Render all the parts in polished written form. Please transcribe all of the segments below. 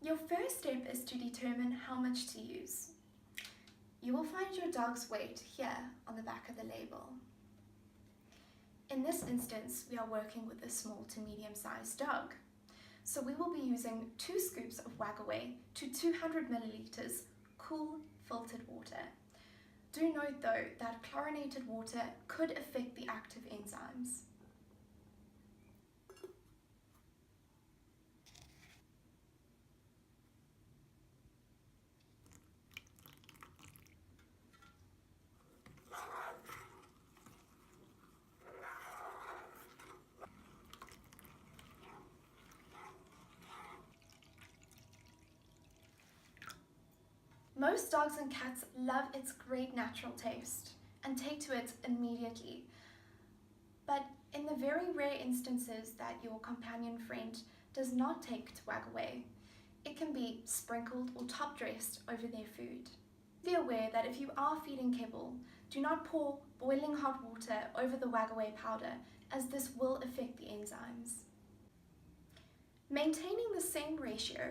Your first step is to determine how much to use. You will find your dog's weight here on the back of the label. In this instance, we are working with a small to medium-sized dog. So we will be using 2 scoops of Wagawhey to 200 milliliters cool filtered water. Do note though that chlorinated water could affect the active enzymes. Most dogs and cats love its great natural taste and take to it immediately. But in the very rare instances that your companion friend does not take to Wagawhey, it can be sprinkled or top dressed over their food. Be aware that if you are feeding kibble, do not pour boiling hot water over the Wagawhey powder, as this will affect the enzymes. Maintaining the same ratio,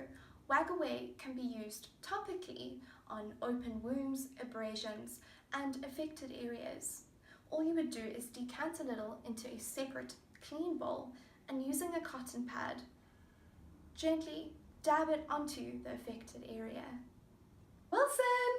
Wagawhey can be used topically on open wounds, abrasions, and affected areas. All you would do is decant a little into a separate clean bowl and using a cotton pad, gently dab it onto the affected area. Wilson!